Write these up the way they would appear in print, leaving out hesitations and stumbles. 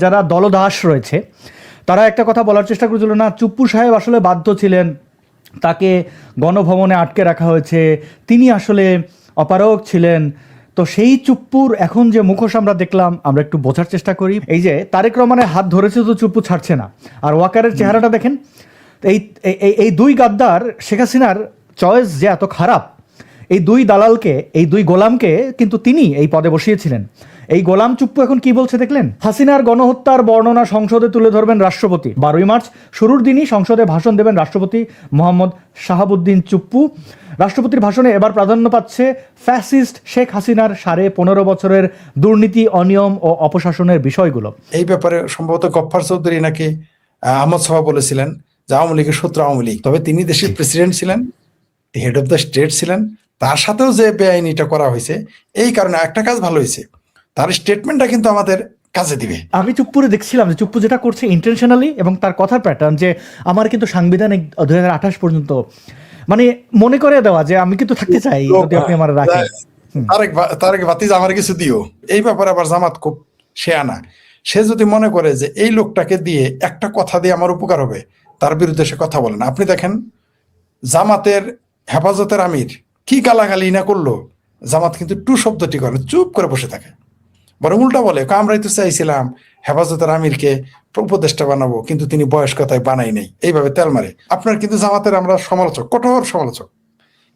যারা দলদাস রয়েছে তারা একটা কথা বলার চেষ্টা করেছিল, না চুপ্পু সাহেব আসলে বাধ্য ছিলেন, তাকে গণভবনে আটকে রাখা হয়েছে, তিনি আসলে অপারগ ছিলেন। তো সেই চুপ্পুর এখন যে মুখোশ আমরা দেখলাম, আমরা একটু বোঝার চেষ্টা করি। এই যে তারেক রহমানের হাত ধরেছে তো চুপ্পু ছাড়ছে না, আর ওয়াকারের চেহারাটা দেখেন। এই এই দুই গাদ্দার, শেখ হাসিনার চয়েস যে এত খারাপ, এই দুই দালালকে, এই দুই গোলামকে কিন্তু তিনি এই পদে বসিয়েছিলেন। এই গোলাম চুপ্পু এখন কি বলছে দেখলেন? হাসিনার গণহত্যার বর্ণনা সংসদে তুলে ধরবেন রাষ্ট্রপতি। 12ই মার্চ শুরুর দিনই সংসদে ভাষণ দেবেন রাষ্ট্রপতি মোহাম্মদ শাহাবুদ্দিন চুপ্পু। রাষ্ট্রপতির ভাষণে এবার প্রাধান্য পাচ্ছে ফ্যাসিস্ট শেখ হাসিনার 15.5 বছরের দুর্নীতি, অনিয়ম ও অপশাসনের বিষয়গুলো। এই ব্যাপারে সম্ভবত গফফার চৌধুরী নাকি আহমদ সাহেব বলেছিলেন যে আওয়ামী লীগের শত্রু আওয়ামী লীগ, তবে তিনি দেশের প্রেসিডেন্ট ছিলেন, হেড অফ দ্য স্টেট ছিলেন। তার সাথেও যে বেআইনিটা করা হয়েছে, এই কারণে একটা কাজ ভালো হয়েছে, তার স্টেটমেন্টটা কিন্তু আমাদের কাজে দিবে। আমি চুপ্পুরে দেখছিলাম যে চুপ্পু যেটা করছে ইন্টেনশনালি, এবং তার কথার প্যাটার্ন যে আমার কিন্তু সাংবিধানিক 2028 পর্যন্ত মানে মনে করে দেওয়া যে আমি কিন্তু থাকতে চাই যদি আপনি আমার রাখেন। তারেক ভাতিজা আমার কিছু দিও। এই ব্যাপারে আবার জামাত খুব শেয়ানা। সে যদি মনে করে যে এই লোকটাকে দিয়ে একটা কথা দিয়ে আমার উপকার হবে, তার বিরুদ্ধে সে কথা বলে না। আপনি দেখেন জামাতের হেফাজতের আমির কি গালাগালি না করলো, জামাত কিন্তু টু শব্দটি করে চুপ করে বসে থাকে। বরং উল্টা বলে, আমরাই তো চাইছিলাম হেফাজতের আমিরকে উপদেষ্টা বানাবো, কিন্তু তিনি বয়স্কতায় বানাই নেই, এইভাবে তেল মারে। আপনার কিন্তু জামাতের আমরা সমালোচক, কঠোর সমালোচক,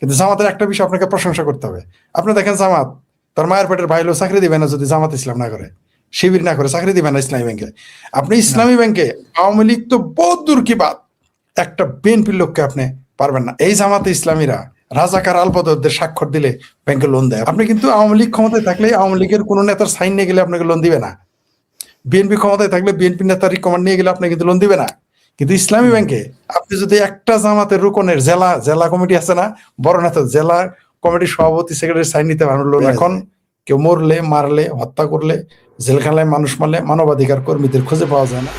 কিন্তু জামাতের একটা বিষয় আপনাকে প্রশংসা করতে হবে। আপনি দেখেন জামাত তার মায়ের পেটের ভাইলো চাকরি দিবে না যদি জামাত ইসলাম না করে, শিবির না করে, চাকরি দিবে না ইসলামী ব্যাংকে। আপনি ইসলামী ব্যাংকে আওয়ামী লীগ তো বহুত দূর কি বাদ, একটা বিএনপির লোককে আপনি পারবেন না। এই জামাতে ইসলামীরা রাজাকার আলবদরদের স্বাক্ষর দিলে ব্যাংকে লোন দেয়। আপনি কিন্তু আওয়ামী লীগ ক্ষমতায় থাকলে আওয়ামী লীগের কোনো নেতার সাইন নিয়ে গেলে আপনাকে লোন দিবে না। বিএনপি ক্ষমতায় থাকলে বিএনপি নেতার রিকমেন্ড নিয়ে গেলে আপনি কিন্তু লোন দিবে না। কিন্তু ইসলামী ব্যাংকে আপনি যদি একটা জামাতের রুকনের জেলা কমিটি আছে না, বড় নেতা জেলা কমিটির সভাপতি সেক্রেটারি সাইন নিতে পারেন লোন। এখন কেউ মরলে, মারলে, হত্যা করলে, জেলখানায় মানুষ মারলে মানবাধিকার কর্মীদের খুঁজে পাওয়া যায় না।